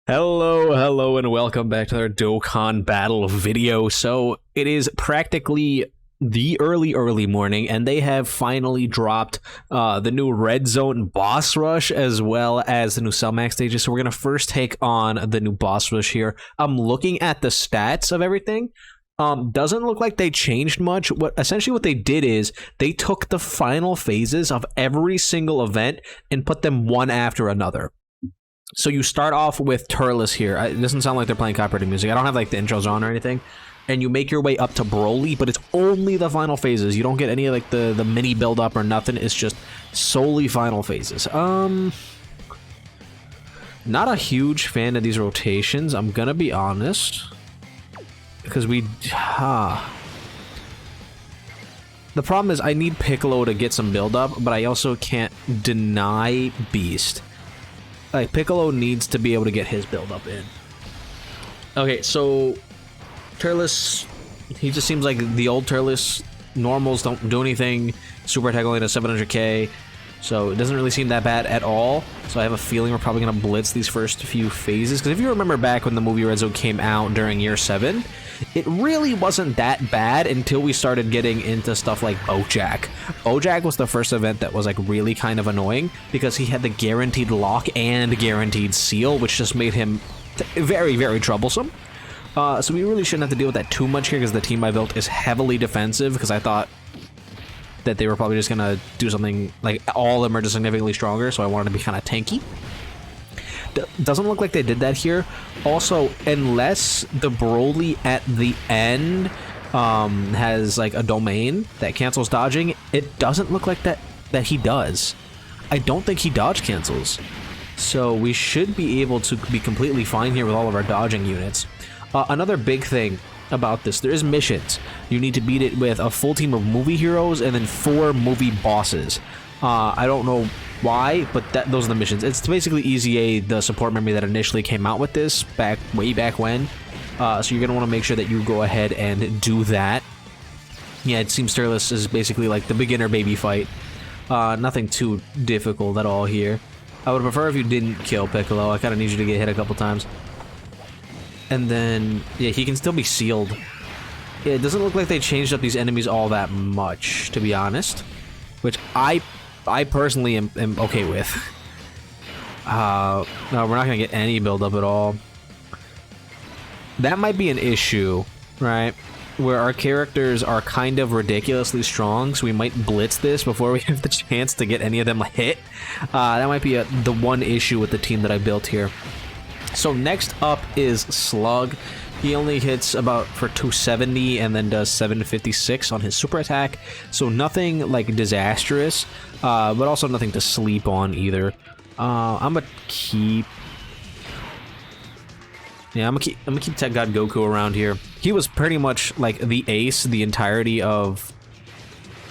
Hello, and welcome back to our Dokkan battle video. So it is practically the early morning, and they have finally dropped the new RedZone boss rush as well as the new Cell Max stages. So we're gonna first take on the new boss rush here. I'm looking at the stats of everything. Doesn't look like they changed much. Essentially what they did is they took the final phases of every single event and put them one after another. So you start off with Turles here. It doesn't sound like they're playing copyrighted music. I don't have like the intros on or anything. And you make your way up to Broly, but it's only the final phases. You don't get any of like the mini build up or nothing. It's just solely final phases. Not a huge fan of these rotations. I'm gonna be honest, because the problem is I need Piccolo to get some build up, but I also can't deny Beast. Like, Piccolo needs to be able to get his build-up in. Okay, so Turles, he just seems like the old Turles. Normals don't do anything. Super attack only does 700k, so it doesn't really seem that bad at all. So I have a feeling we're probably going to blitz these first few phases. Because if you remember back when the movie RedZone came out during year 7, it really wasn't that bad until we started getting into stuff like Bojack. Bojack was the first event that was like really kind of annoying because he had the guaranteed lock and guaranteed seal, which just made him very, very troublesome. So we really shouldn't have to deal with that too much here because the team I built is heavily defensive, because I thought that they were probably just gonna do something like all of them are just significantly stronger, so I wanted to be kind of tanky. Doesn't look like they did that here. Also, unless the Broly at the end has like a domain that cancels dodging, it doesn't look like that he does. I don't think he dodge cancels. So we should be able to be completely fine here with all of our dodging units. Another big thing about this, there is missions. You need to beat it with a full team of movie heroes and then 4 movie bosses. I don't know why, but those are the missions. It's basically EZA, the support memory that initially came out with this way back when. So you're gonna want to make sure that you go ahead and do that. Yeah, it seems Turles is basically like the beginner baby fight. Nothing too difficult at all here. I would prefer if you didn't kill Piccolo. I kind of need you to get hit a couple times. And then, yeah, he can still be sealed. Yeah, it doesn't look like they changed up these enemies all that much, to be honest. Which I personally am okay with. No, we're not gonna get any build-up at all. That might be an issue, right? Where our characters are kind of ridiculously strong, so we might blitz this before we have the chance to get any of them hit. That might be the one issue with the team that I built here. So next up is Slug. He only hits about for 270 and then does 756 on his super attack. So nothing like disastrous, but also nothing to sleep on either. I'm gonna keep Tech God Goku around here. He was pretty much like the ace the entirety of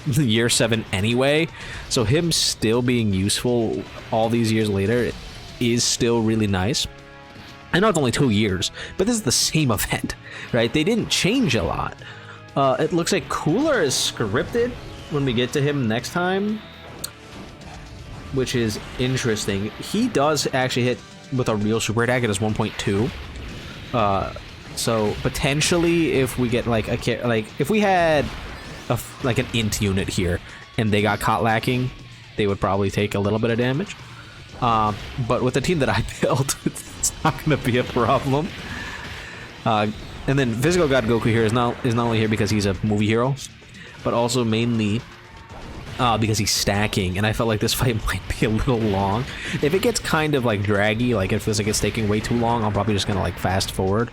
year 7 anyway. So him still being useful all these years later is still really nice. I know it's only 2 years, but this is the same event, right? They didn't change a lot. It looks like Cooler is scripted when we get to him next time, which is interesting. He does actually hit with a real super attack. It is 1.2. So potentially, if we get like if we had like an int unit here and they got caught lacking, they would probably take a little bit of damage. But with the team that I built, it's not going to be a problem. And then Physical God Goku here is not only here because he's a movie hero, but also mainly because he's stacking. And I felt like this fight might be a little long. If it gets kind of like draggy, like it feels like it's taking way too long, I'm probably just going to like fast forward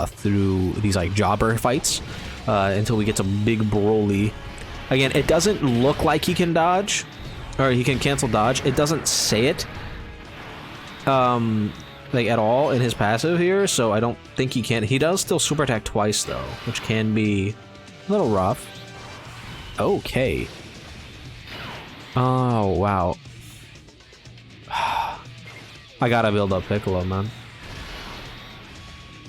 through these like jobber fights until we get to Big Broly. Again, it doesn't look like he can dodge. Or he can cancel dodge. It doesn't say it like at all in his passive here, so I don't think he can. He does still super attack twice though, which can be a little rough. Okay. Oh wow. I gotta build up Piccolo, man.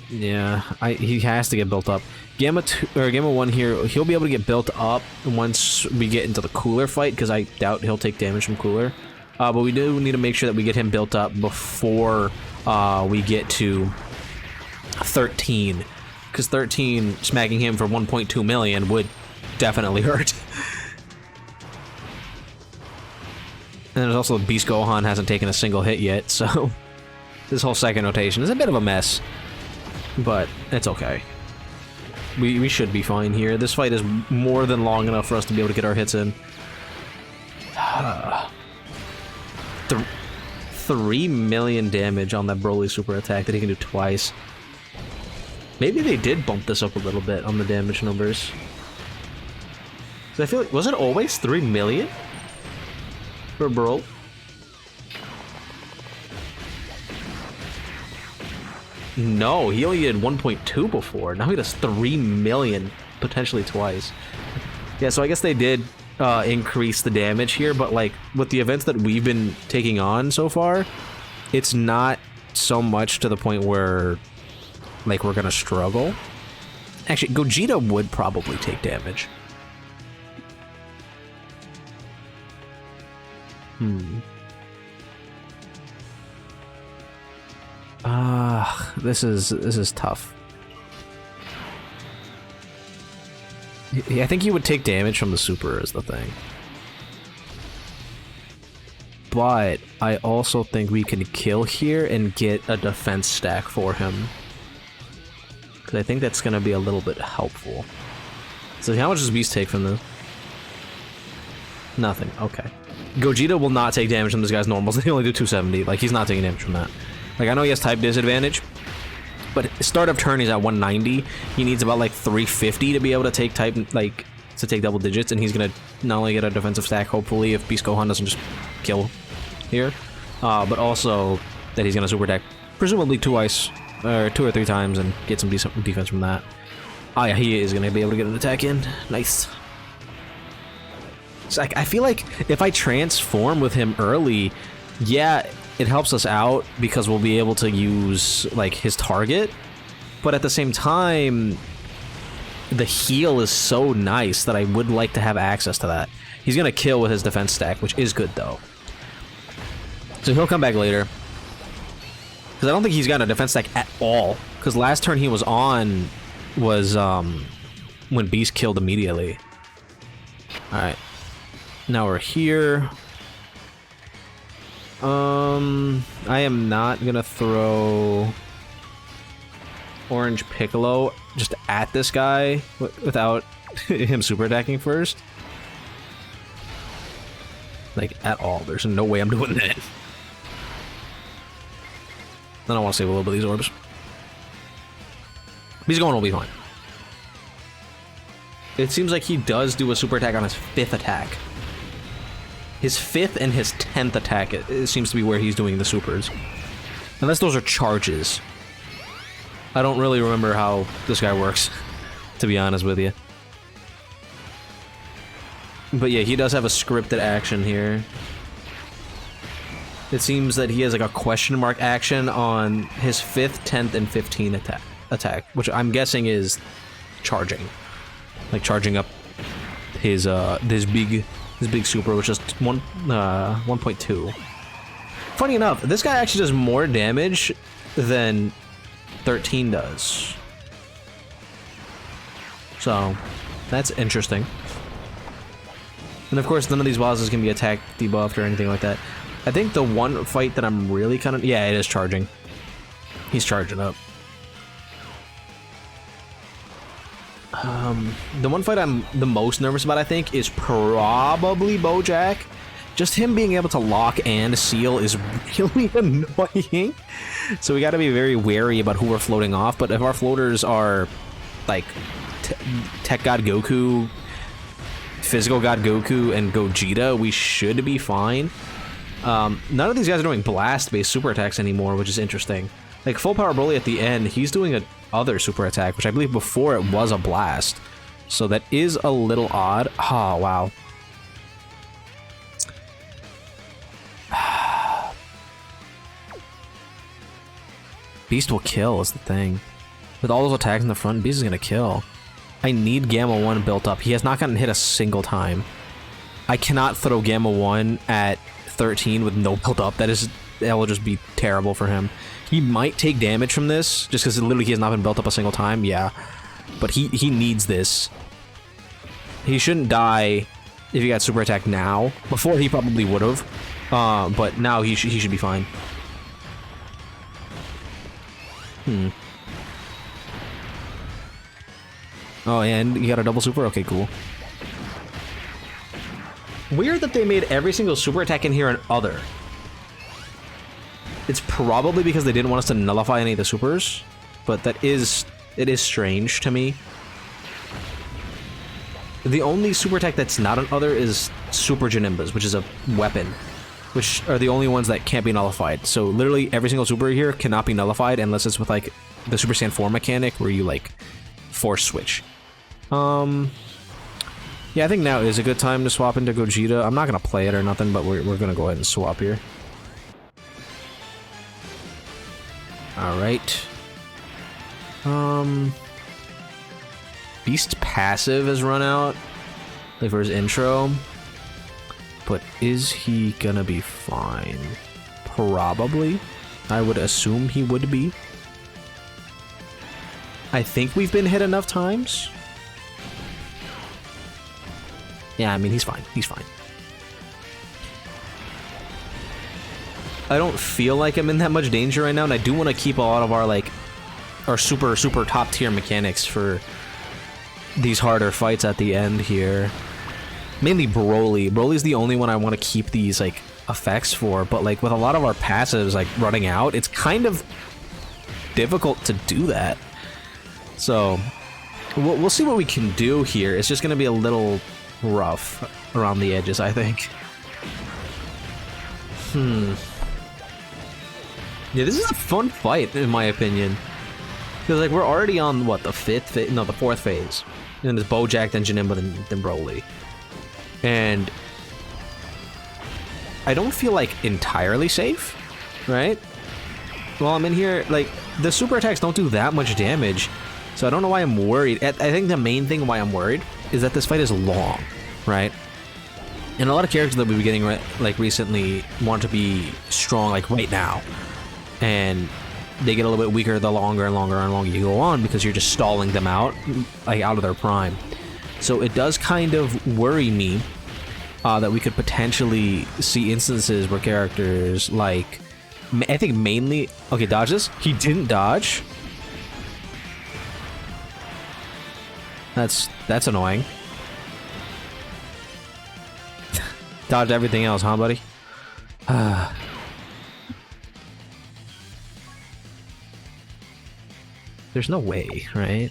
Yeah, he has to get built up. Gamma 2 or Gamma 1 here, he'll be able to get built up once we get into the Cooler fight, because I doubt he'll take damage from Cooler. But we do need to make sure that we get him built up before we get to 13. Because 13 smacking him for 1.2 million would definitely hurt. And there's also Beast Gohan hasn't taken a single hit yet, so this whole second rotation is a bit of a mess. But it's okay. We should be fine here. This fight is more than long enough for us to be able to get our hits in. 3 million damage on that Broly super attack that he can do twice. Maybe they did bump this up a little bit on the damage numbers. 'Cause I feel like, was it always 3 million? For Broly? No, he only did 1.2 before. Now he does 3 million, potentially twice. Yeah, so I guess they did increase the damage here, but like with the events that we've been taking on so far, it's not so much to the point where like we're gonna struggle. Actually, Gogeta would probably take damage. This is tough. I think he would take damage from the super is the thing. But I also think we can kill here and get a defense stack for him. Because I think that's going to be a little bit helpful. So how much does Beast take from this? Nothing. Okay. Gogeta will not take damage from this guy's normals. They only do 270. Like, he's not taking damage from that. Like, I know he has type disadvantage, but start of turn he's at 190. He needs about like 350 to be able to take type, like, to take double digits, and he's gonna not only get a defensive stack, hopefully, if Beast Gohan doesn't just kill here, but also that he's gonna super attack, presumably twice, or 2 or 3 times, and get some decent defense from that. Oh yeah, he is gonna be able to get an attack in. Nice. So I feel like if I transform with him early, yeah, it helps us out because we'll be able to use like his target, but at the same time, the heal is so nice that I would like to have access to that. He's gonna kill with his defense stack, which is good though. So he'll come back later. Because I don't think he's got a defense stack at all. Because last turn he was on was when Beast killed immediately. Alright. Now we're here. I am not gonna throw Orange Piccolo just at this guy without him super attacking first. Like, at all. There's no way I'm doing that. Then I want to save a little bit of these orbs. He's going to be fine. It seems like he does do a super attack on his 5th attack. His 5th and his 10th attack, it seems to be where he's doing the supers. Unless those are charges. I don't really remember how this guy works, to be honest with you. But yeah, he does have a scripted action here. It seems that he has like a question mark action on his 5th, 10th, and 15th attack, which I'm guessing is charging. Like charging up his big super, which is 1.2. Funny enough, this guy actually does more damage than 13 does. So, that's interesting. And of course, none of these bosses can be attack debuffed or anything like that. I think the one fight that I'm really kind of... Yeah, it is charging. He's charging up. The one fight I'm the most nervous about, I think, is probably Bojack. Just him being able to lock and seal is really annoying. So we gotta be very wary about who we're floating off. But if our floaters are, like, Tech God Goku, Physical God Goku, and Gogeta, we should be fine. None of these guys are doing blast-based super attacks anymore, which is interesting. Like, Full Power Broly at the end, he's doing a other super attack, which I believe before it was a blast. So that is a little odd. Oh, wow. Beast will kill is the thing. With all those attacks in the front, Beast is gonna kill. I need Gamma 1 built up. He has not gotten hit a single time. I cannot throw Gamma 1 at 13 with no build up. That is that will just be terrible for him. He might take damage from this, just because literally he has not been built up a single time, yeah. But he needs this. He shouldn't die if he got super attack now. Before he probably would have, but now he should be fine. Oh, and you got a double super? Okay, cool. Weird that they made every single super attack in here an other. It's probably because they didn't want us to nullify any of the supers, but it is strange to me. The only super attack that's not an other is Super Janimbas, which is a weapon, which are the only ones that can't be nullified. So literally every single super here cannot be nullified unless it's with like the Super Saiyan 4 mechanic where you like force switch. Yeah, I think now is a good time to swap into Gogeta. I'm not gonna play it or nothing, but we're gonna go ahead and swap here. Alright. Beast's passive has run out, like for his intro. But is he gonna be fine? Probably. I would assume he would be. I think we've been hit enough times. Yeah, I mean, he's fine. He's fine. I don't feel like I'm in that much danger right now, and I do want to keep a lot of our, like, our super top tier mechanics for these harder fights at the end here. Mainly Broly. Broly's the only one I want to keep these, like, effects for, but, like, with a lot of our passives, like, running out, it's kind of difficult to do that. So, we'll see what we can do here. It's just going to be a little rough around the edges, I think. Yeah, this is a fun fight, in my opinion. Because, like, we're already on, what, the fourth phase. And there's Bojack, then Janemba, then Broly. And I don't feel, like, entirely safe, right? While I'm in here, like, the super attacks don't do that much damage. So I don't know why I'm worried. I think the main thing why I'm worried is that this fight is long, right? And a lot of characters that we've been getting, like, recently want to be strong, like, right now. And they get a little bit weaker the longer and longer and longer you go on because you're just stalling them out, like, out of their prime. So it does kind of worry me that we could potentially see instances where characters, like, I think mainly... Okay, dodge this. He didn't dodge. That's annoying. Dodged everything else, huh, buddy? There's no way, right?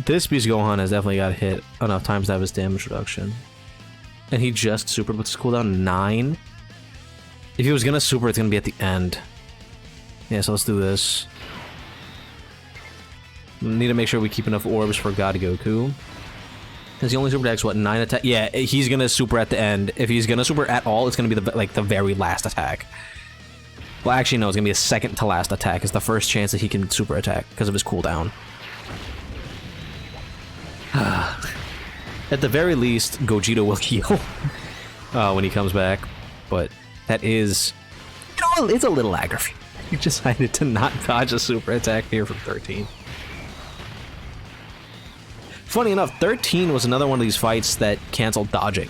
This Beast Gohan has definitely got hit enough times to have his damage reduction. And he just supered with his cooldown 9. If he was gonna super, it's gonna be at the end. Yeah, so let's do this. Need to make sure we keep enough orbs for God Goku. Because he only super attacks, what, 9 attack? Yeah, he's gonna super at the end. If he's gonna super at all, it's gonna be the very last attack. Well, actually, no, it's gonna be a second to last attack. It's the first chance that he can super attack because of his cooldown. At the very least, Gogeta will heal when he comes back. But that is... You know, it's a little aggravating. He decided to not dodge a super attack here from 13. Funny enough, 13 was another one of these fights that canceled dodging.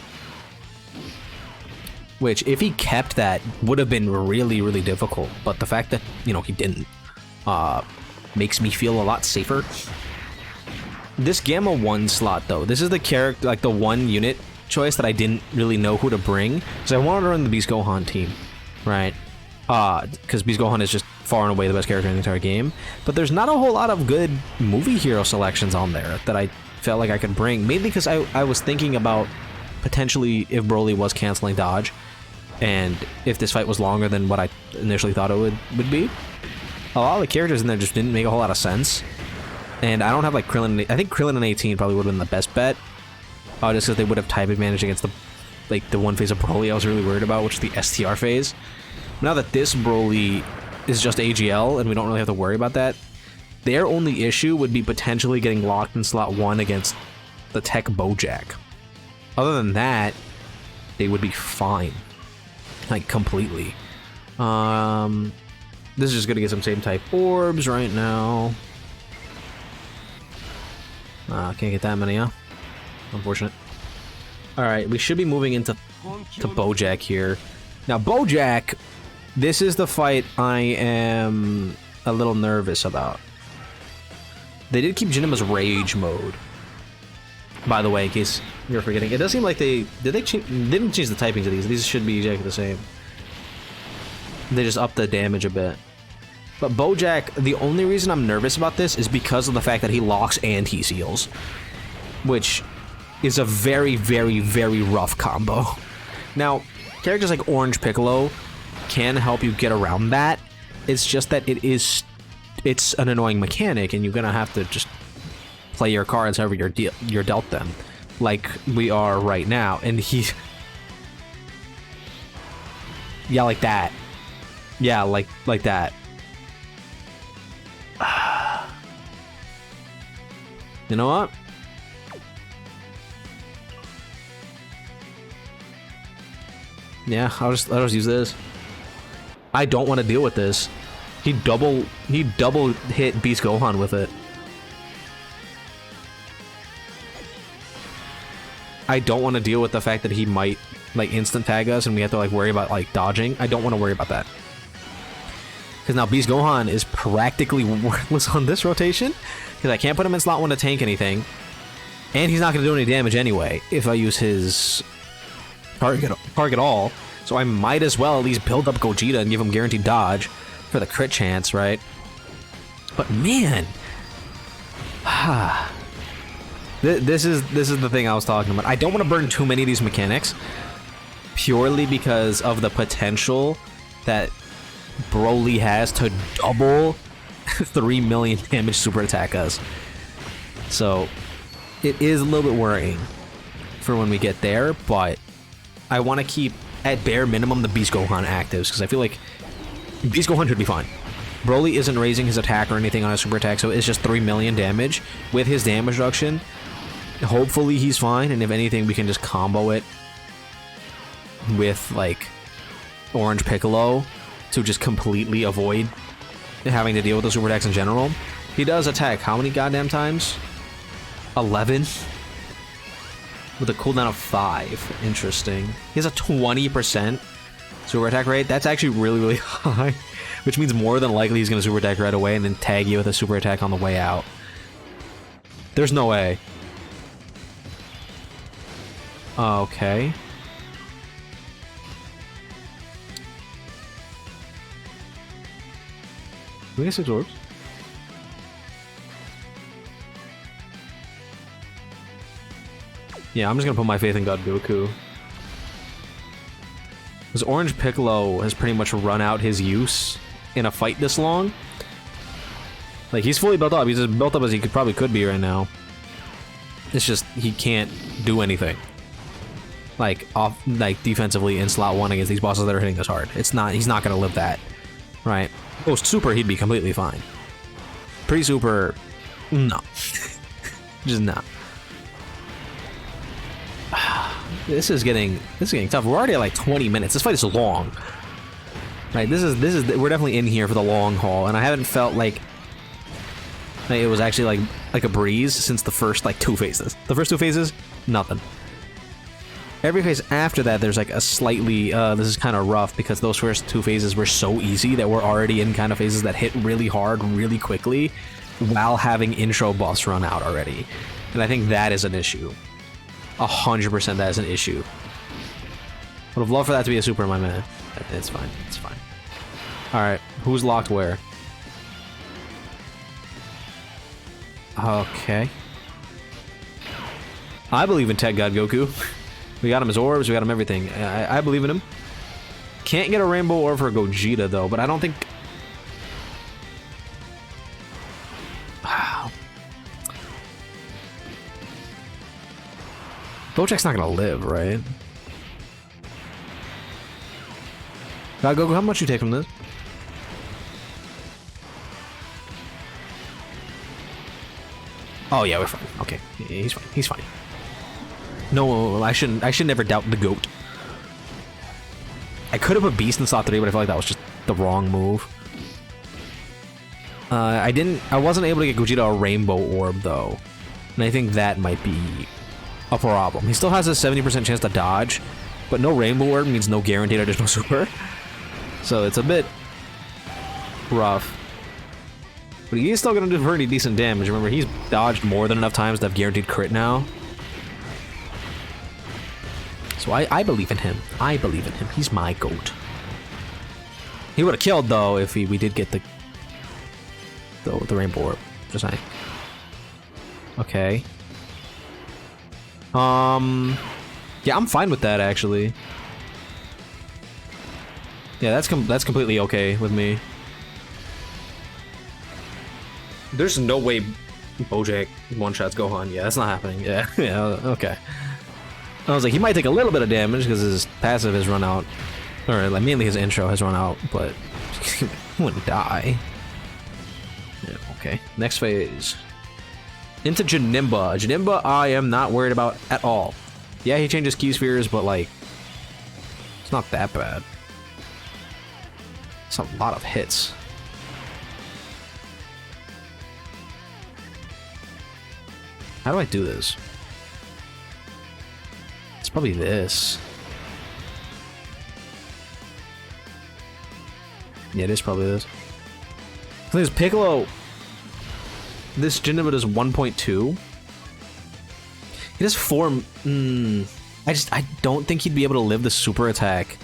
Which, if he kept that, would have been really, really difficult. But the fact that, you know, he didn't, makes me feel a lot safer. This Gamma 1 slot, though, this is the character, like the one unit choice that I didn't really know who to bring. Because I wanted to run the Beast Gohan team, right? Because Beast Gohan is just far and away the best character in the entire game. But there's not a whole lot of good movie hero selections on there that I felt like I could bring. Mainly because I was thinking about potentially if Broly was canceling dodge. And if this fight was longer than what I initially thought it would be. A lot of the characters in there just didn't make a whole lot of sense. And I don't have, like, Krillin. I think Krillin and 18 probably would have been the best bet. Just because they would have type advantage against the one phase of Broly I was really worried about, which is the STR phase. Now that this Broly is just AGL and we don't really have to worry about that, their only issue would be potentially getting locked in slot 1 against the Tech Bojack. Other than that, they would be fine. Like, completely. This is just gonna get some same type orbs right now. Can't get that many, huh? Unfortunate. Alright, we should be moving into Bojack here. Now, Bojack, this is the fight I am a little nervous about. They did keep Jinima's Rage mode. By the way, in case you're forgetting. It does seem like they didn't change the typings of these. These should be exactly the same. They just upped the damage a bit. But Bojack, the only reason I'm nervous about this is because of the fact that he locks and he seals. Which is a very, very, very rough combo. Now, characters like Orange Piccolo can help you get around that. It's just that it's an annoying mechanic, and you're gonna have to just play your cards however you're dealt them. Like we are right now. And he... Yeah, like that. Yeah, like that. You know what? Yeah, I'll just use this. I don't want to deal with this. He double hit Beast Gohan with it. I don't want to deal with the fact that he might like instant tag us and we have to like worry about like dodging. I don't want to worry about that. Because now Beast Gohan is practically worthless on this rotation. Because I can't put him in slot 1 to tank anything. And he's not going to do any damage anyway if I use his target all. So I might as well at least build up Gogeta and give him guaranteed dodge for the crit chance, right? But man... This is the thing I was talking about. I don't want to burn too many of these mechanics. Purely because of the potential that Broly has to double 3 million damage super attack us. So it is a little bit worrying for when we get there, but I want to keep at bare minimum the Beast Gohan actives because I feel like Beast Gohan should be fine. Broly isn't raising his attack or anything on his super attack, so it's just 3 million damage with his damage reduction. Hopefully he's fine, and if anything we can just combo it with like Orange Piccolo to just completely avoid having to deal with the super attacks in general. He does attack how many goddamn times? 11? With a cooldown of 5. Interesting. He has a 20% super attack rate. That's actually really, really high. Which means more than likely he's going to super attack right away and then tag you with a super attack on the way out. There's no way. Okay. We get 6 orbs. Yeah, I'm just gonna put my faith in God Goku. Because Orange Piccolo has pretty much run out his use in a fight this long. Like, he's fully built up. He's as built up as he probably could be right now. It's just, he can't do anything. Like, defensively in slot 1 against these bosses that are hitting us hard. It's not, he's not gonna live that. Right? Post super, he'd be completely fine. Pre super, no. Just not. This is getting tough. We're already at like 20 minutes. This fight is long. Right, we're definitely in here for the long haul, and I haven't felt like it was actually like a breeze since the first like 2 phases. The first 2 phases, nothing. Every phase after that, there's like a slightly, this is kind of rough because those first 2 phases were so easy that we're already in kind of phases that hit really hard really quickly while having intro buffs run out already. And I think that is an issue. 100% that is an issue. Would have loved for that to be a super, my man. It's fine, it's fine. Alright, who's locked where? Okay. I believe in Tech God Goku. We got him as orbs, we got him everything. I believe in him. Can't get a rainbow orb for Gogeta though, but I don't think... Wow. Bojack's not gonna live, right? God Goku, how much you take from this? Oh yeah, we're fine. Okay, yeah, he's fine. He's fine. No, I should never doubt the GOAT. I could have put Beast in slot 3, but I feel like that was just the wrong move. I wasn't able to get Gogeta a Rainbow Orb though, and I think that might be a problem. He still has a 70% chance to dodge, but no Rainbow Orb means no guaranteed additional super. So it's a bit rough. But he is still going to do pretty decent damage. Remember, he's dodged more than enough times to have guaranteed crit now. So I believe in him. I believe in him. He's my GOAT. He would have killed, though, if we did get the Rainbow Orb. Just saying. Okay. Yeah, I'm fine with that, actually. Yeah, that's completely okay with me. There's no way Bojack one-shots Gohan. Yeah, that's not happening. Yeah, yeah, okay. I was like, he might take a little bit of damage because his passive has run out. Or, like, mainly his intro has run out, but he wouldn't die. Yeah, okay. Next phase. Into Janemba. Janemba, I am not worried about at all. Yeah, he changes key spheres, but, like, it's not that bad. It's a lot of hits. How do I do this? It's probably this. Yeah, it is probably this. This Piccolo. This Janemba does 1.2. He does 4. I don't think he'd be able to live the super attack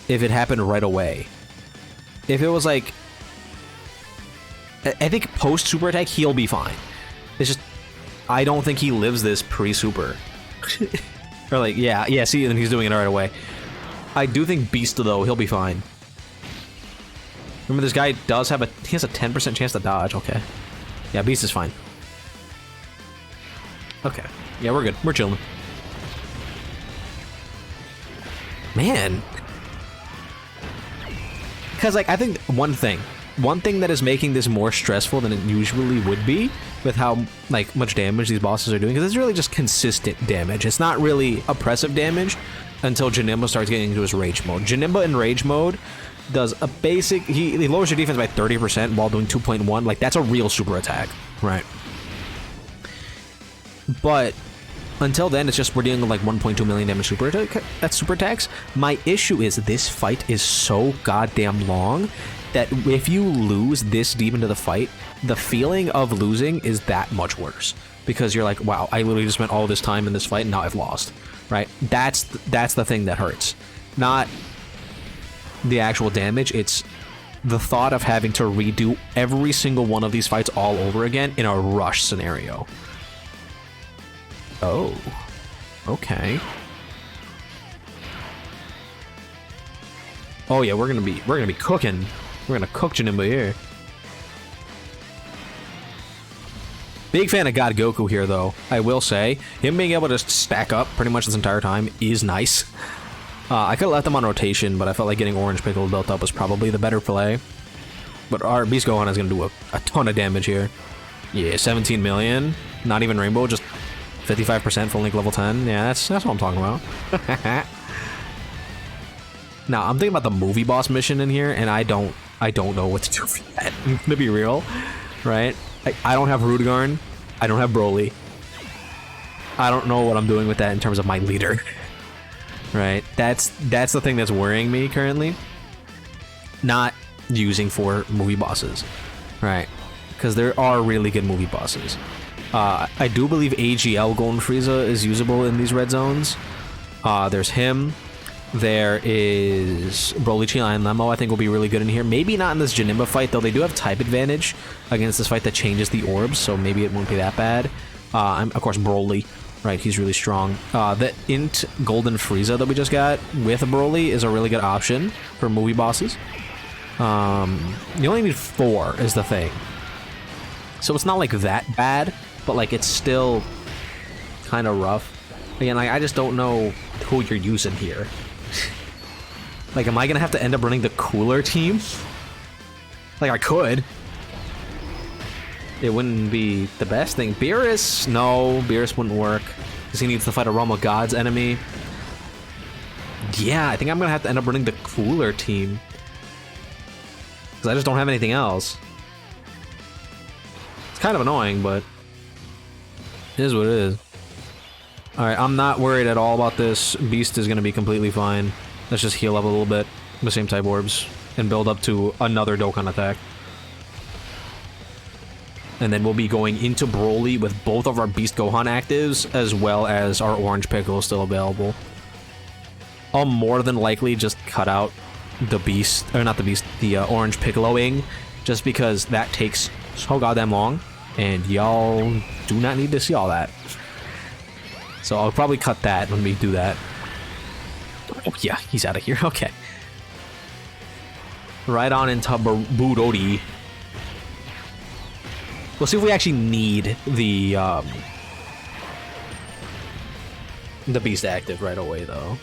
if it happened right away. If it was like, I think post super attack he'll be fine. It's just I don't think he lives this pre-super. Or like, yeah, see, and he's doing it right away. I do think Beast though, he'll be fine. Remember, this guy does have he has a 10% chance to dodge. Okay, yeah, Beast is fine. Okay, yeah, we're good. We're chilling. Man. Because, like, I think one thing that is making this more stressful than it usually would be with how, like, much damage these bosses are doing, because it's really just consistent damage. It's not really oppressive damage until Janemba starts getting into his rage mode. Janemba in rage mode does a basic, he lowers your defense by 30% while doing 2.1. Like, that's a real super attack, right? But until then, it's just we're dealing with like 1.2 million damage super attacks. My issue is this fight is so goddamn long that if you lose this deep into the fight, the feeling of losing is that much worse. Because you're like, wow, I literally just spent all this time in this fight and now I've lost, right? That's the thing that hurts. Not the actual damage, it's the thought of having to redo every single one of these fights all over again in a rush scenario. Oh, okay. Oh yeah, we're gonna be cooking. We're gonna cook Janemba here. Big fan of God Goku here, though. I will say, him being able to stack up pretty much this entire time is nice. I could have left them on rotation, but I felt like getting Orange Piccolo built up was probably the better play. But our Beast Gohan is gonna do a ton of damage here. Yeah, 17 million. Not even Rainbow, just 55% for Link level 10. Yeah, that's what I'm talking about. Now, I'm thinking about the movie boss mission in here, and I don't know what to do for that. To be real, right? I don't have Rudegarn. I don't have Broly. I don't know what I'm doing with that in terms of my leader. Right? That's the thing that's worrying me currently. Not using for movie bosses. Right? Because there are really good movie bosses. I do believe AGL Golden Frieza is usable in these red zones. There's him. There is Broly, Chi and Lemmo, I think will be really good in here. Maybe not in this Janemba fight, though they do have type advantage against this fight that changes the orbs, so maybe it won't be that bad. Of course, Broly, right, he's really strong. The Int Golden Frieza that we just got with Broly is a really good option for movie bosses. You only need 4 is the thing. So it's not like that bad, but like it's still kind of rough. Again, I just don't know who you're using here. Like, am I gonna have to end up running the cooler team? Like, I could. it wouldn't be the best thing. Beerus? No, Beerus wouldn't work. Because he needs to fight a Realm of Gods enemy. Yeah, I think I'm gonna have to end up running the cooler team. Because I just don't have anything else. It's kind of annoying, but it is what it is. Alright, I'm not worried at all about this. Beast is gonna be completely fine. Let's just heal up a little bit with the same type orbs and build up to another Dokkan attack. And then we'll be going into Broly with both of our Beast Gohan actives, as well as our Orange Piccolo still available. I'll more than likely just cut out the Beast, or not the Beast, the Orange Piccoloing, just because that takes so goddamn long, and y'all do not need to see all that. So I'll probably cut that when we do that. Oh yeah, he's out of here, okay. Right on into Burodi. We'll see if we actually need the Beast active right away, though.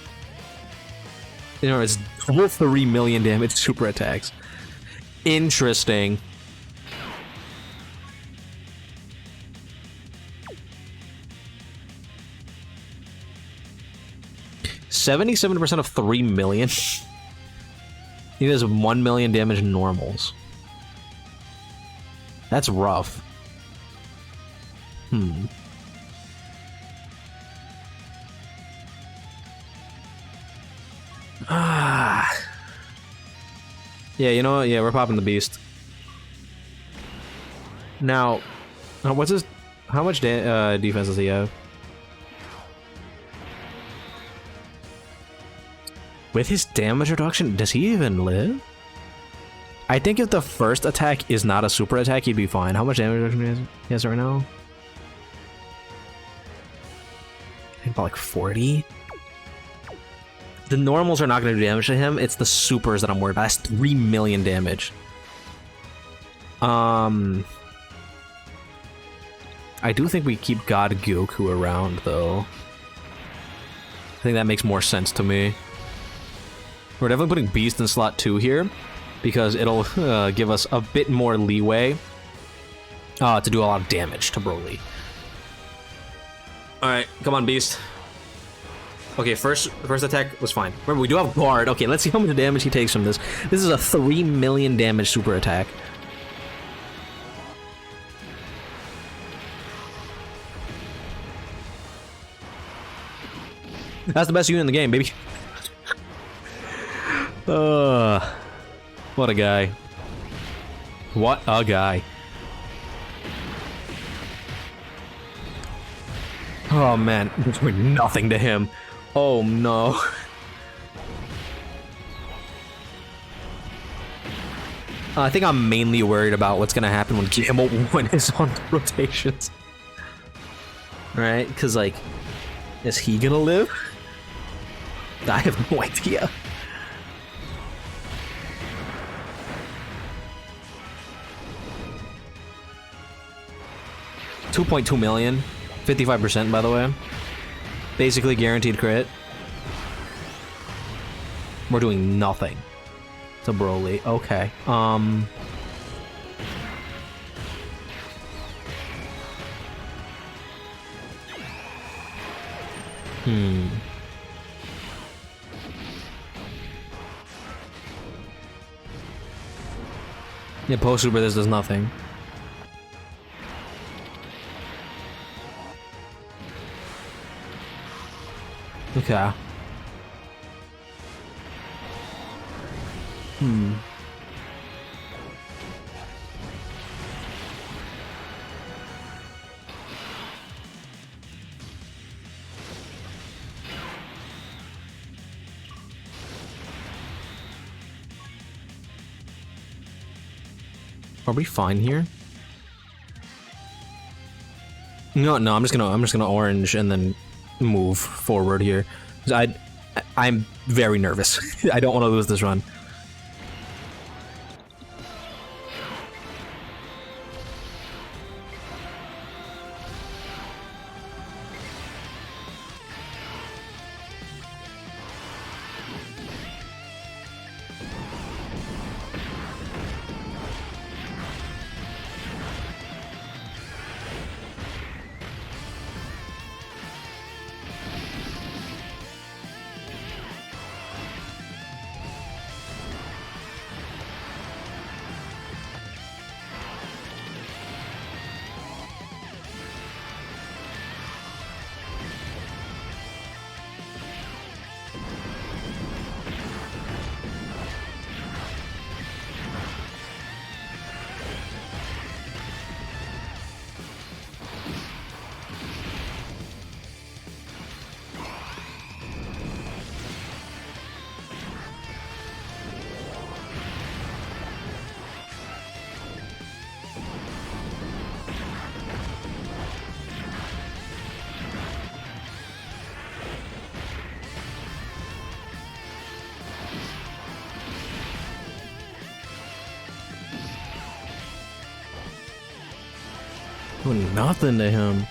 You know, it's 3 million damage super attacks. Interesting. %77% of 3 million. He does 1 million damage in normals. That's rough. Yeah, you know what? Yeah, we're popping the Beast. Now, what's his... How much defense does he have? With his damage reduction, does he even live? I think if the first attack is not a super attack, he'd be fine. How much damage reduction he has right now? I think about like 40? The normals are not going to do damage to him. It's the supers that I'm worried about. That's 3 million damage. I do think we keep God Goku around, though. I think that makes more sense to me. We're definitely putting Beast in slot 2 here, because it'll give us a bit more leeway to do a lot of damage to Broly. Alright, come on, Beast. Okay, first attack was fine. Remember, we do have Guard. Okay, let's see how much damage he takes from this. This is a 3 million damage super attack. That's the best unit in the game, baby. What a guy. What a guy. Oh man, it's doing nothing to him. Oh no. I think I'm mainly worried about what's gonna happen when Gamble 1 is on rotations. Right? Because, like, is he gonna live? I have no idea. $2.2 million. 55%, by the way. Basically guaranteed crit. We're doing nothing to Broly. Okay. Yeah, post super this does nothing. Okay. Are we fine here? No, I'm just gonna orange and then move forward here. I'm very nervous. I don't want to lose this run. Doing nothing to him.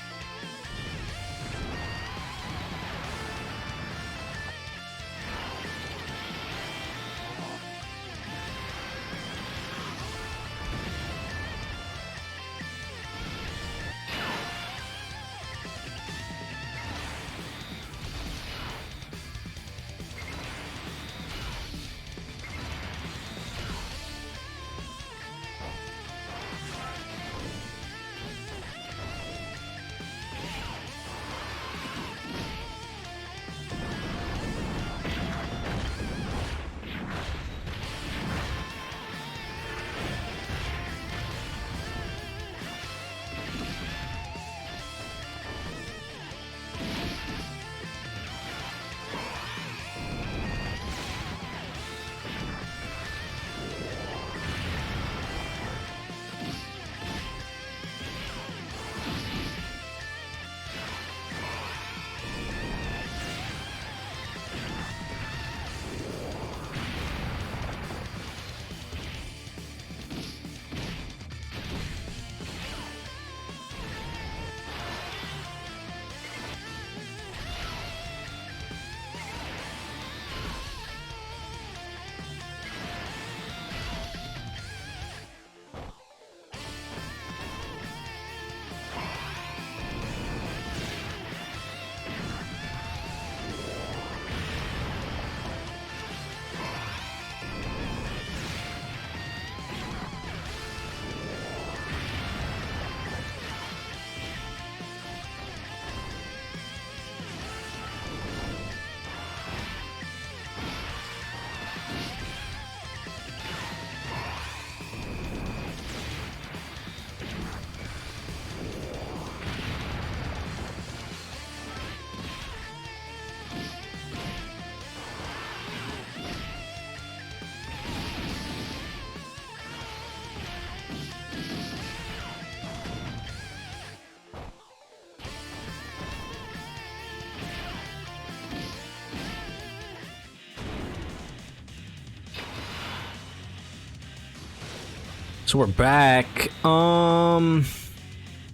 So we're back.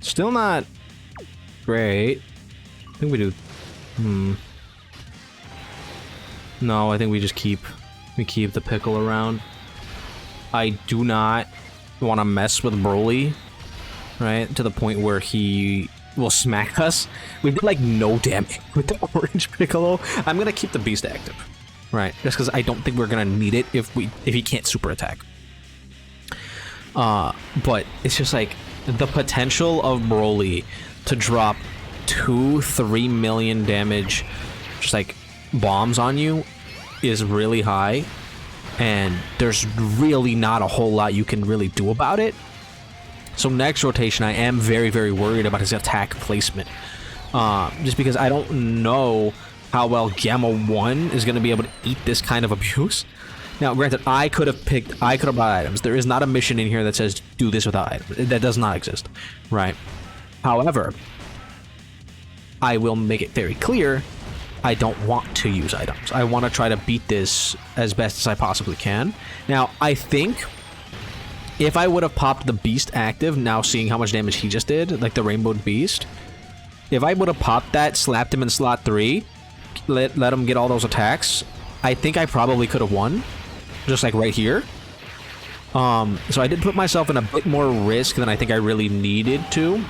Still not great. I think we do. No, I think we just keep the pickle around. I do not want to mess with Broly, right? To the point where he will smack us. We did like no damage with the orange Piccolo. I'm gonna keep the beast active, right? Just because I don't think we're gonna need it if he can't super attack. But it's just like the potential of Broly to drop 2-3 million damage, just like bombs on you, is really high, and there's really not a whole lot you can really do about it. So next rotation, I am very, very worried about his attack placement, just because I don't know how well Gamma 1 is going to be able to eat this kind of abuse. Now, granted, I could have bought items. There is not a mission in here that says do this without items. That does not exist, right? However, I will make it very clear, I don't want to use items. I want to try to beat this as best as I possibly can. Now, I think if I would have popped the Beast active, now seeing how much damage he just did, like the Rainbow Beast, if I would have popped that, slapped him in slot 3, let him get all those attacks, I think I probably could have won. Just like right here. So I did put myself in a bit more risk than I think I really needed to.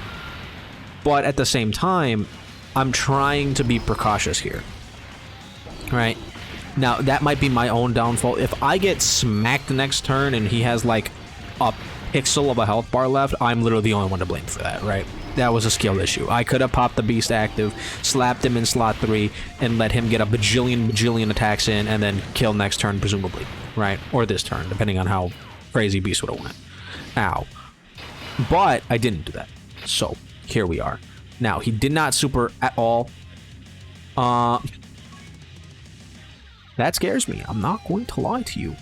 But at the same time, I'm trying to be precautious here. Right? Now, that might be my own downfall. If I get smacked next turn and he has like a pixel of a health bar left, I'm literally the only one to blame for that, right? That was a skill issue. I could have popped the Beast active, slapped him in slot 3, and let him get a bajillion attacks in, and then kill next turn, presumably, right? Or this turn, depending on how crazy Beast would have went. Ow. But I didn't do that. So, here we are. Now, he did not super at all. That scares me. I'm not going to lie to you.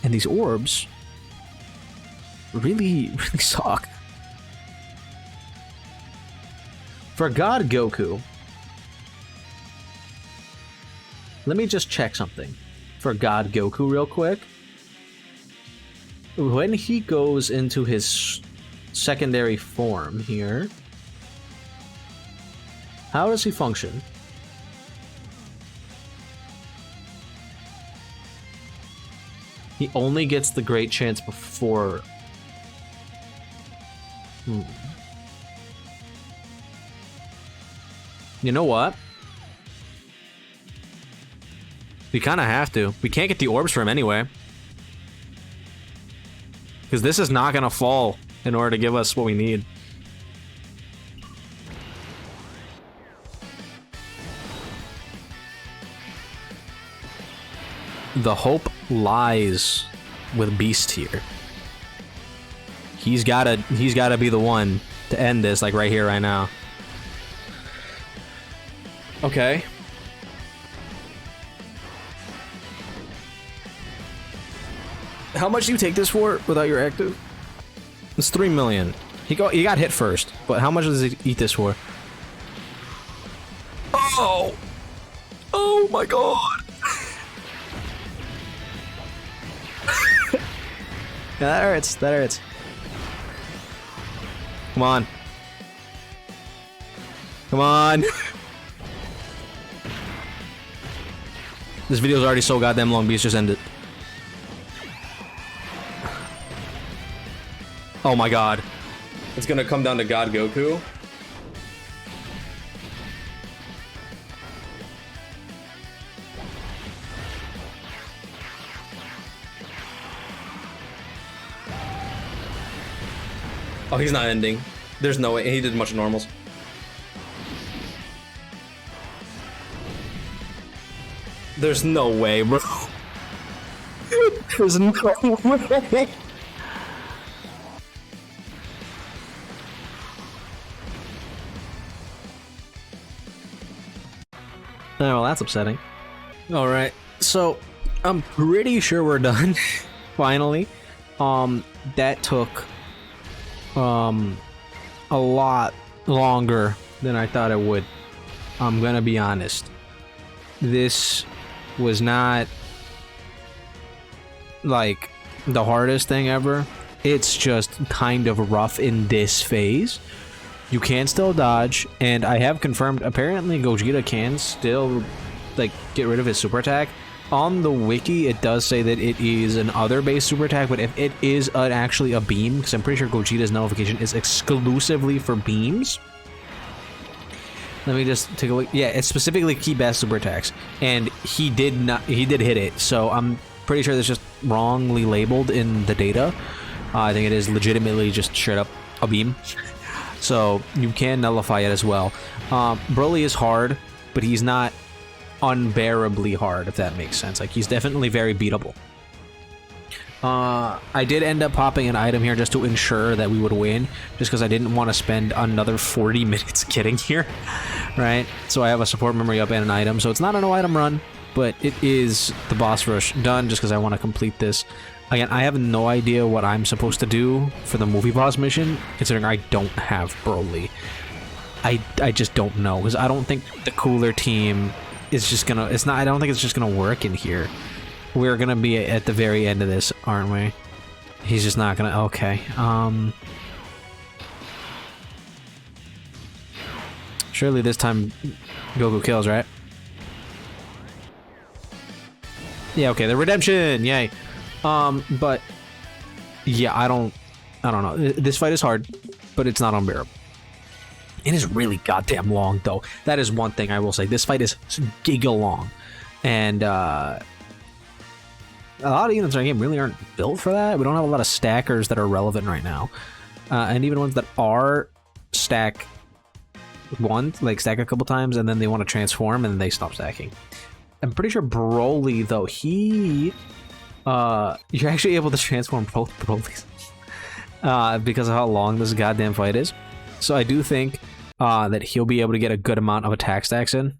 And these orbs really suck. For God Goku, let me just check something. For God Goku real quick. when he goes into his secondary form here, how does he function? He only gets the great chance before... You know what? We kind of have to. We can't get the orbs for him anyway. Because this is not going to fall in order to give us what we need. The hope lies with Beast here. He's gotta be the one to end this, like right here, right now. Okay. How much do you take this for without your active? It's 3 million. He got hit first, but how much does he eat this for? Oh! Oh my god! Yeah, that hurts. That hurts. Come on. Come on. This video's already so goddamn long. Beast just ended. Oh my god. It's gonna come down to God Goku. Oh, he's not ending. There's no way. He did much normals. There's no way, bro. There's no way. Oh, well, that's upsetting. Alright, so I'm pretty sure we're done. Finally. That took a lot longer than I thought it would. I'm gonna be honest. This was not like the hardest thing ever. It's just kind of rough in this phase. You can still dodge, and I have confirmed apparently Gogeta can still like get rid of his super attack. On the wiki, it does say that it is an other-based super attack, but if it is actually a beam, because I'm pretty sure Gogeta's nullification is exclusively for beams. Let me just take a look. Yeah, it's specifically key best super attacks, and he did hit it. So I'm pretty sure that's just wrongly labeled in the data. I think it is legitimately just straight up a beam. So you can nullify it as well. Broly is hard, but he's not unbearably hard, if that makes sense. Like, he's definitely very beatable. I did end up popping an item here just to ensure that we would win, just because I didn't want to spend another 40 minutes getting here, right? So I have a support memory up and an item, so it's not a no item run, but it is the boss rush done just because I want to complete this. Again, I have no idea what I'm supposed to do for the movie boss mission, considering I don't have Broly. I just don't know, because I don't think the cooler team is just gonna... I don't think it's just gonna work in here. We're gonna be at the very end of this, aren't we? He's just not gonna... Okay, surely this time Goku kills, right? Yeah, okay, the redemption! Yay! But... Yeah, I don't know. This fight is hard, but it's not unbearable. It is really goddamn long, though. That is one thing I will say. This fight is giga long. And, a lot of units in our game really aren't built for that. We don't have a lot of stackers that are relevant right now. And even ones that are stack once, like stack a couple times, and then they want to transform, and then they stop stacking. I'm pretty sure Broly, though, you're actually able to transform both Brolys. Because of how long this goddamn fight is. So I do think that he'll be able to get a good amount of attack stacks in.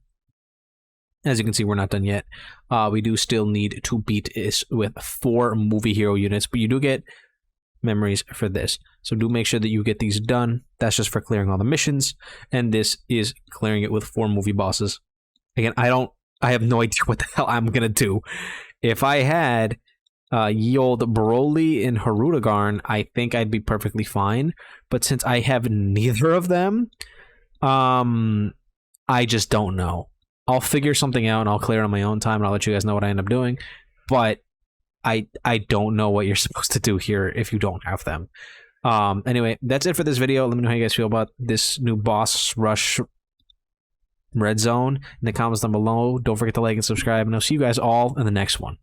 As you can see, we're not done yet. We do still need to beat this with 4 movie hero units, but you do get memories for this. So do make sure that you get these done. That's just for clearing all the missions, and this is clearing it with 4 movie bosses. Again, I have no idea what the hell I'm gonna do. If I had Ye old Broly and Harudagarn, I think I'd be perfectly fine. But since I have neither of them, I just don't know. I'll figure something out and I'll clear it on my own time and I'll let you guys know what I end up doing. But I don't know what you're supposed to do here if you don't have them. Anyway, that's it for this video. Let me know how you guys feel about this new boss rush red zone in the comments down below. Don't forget to like and subscribe, and I'll see you guys all in the next one.